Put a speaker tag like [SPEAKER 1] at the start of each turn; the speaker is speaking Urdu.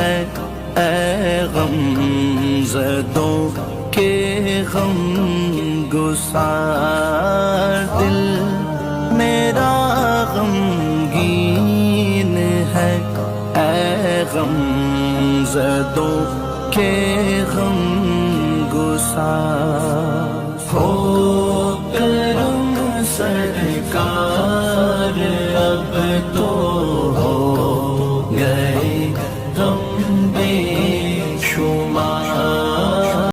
[SPEAKER 1] ہے اے غم زدوں کے غم گسار، دل میرا غمگین ہے اے غم زدوں کے غم گسار۔ ہو کرم سرکار اب تو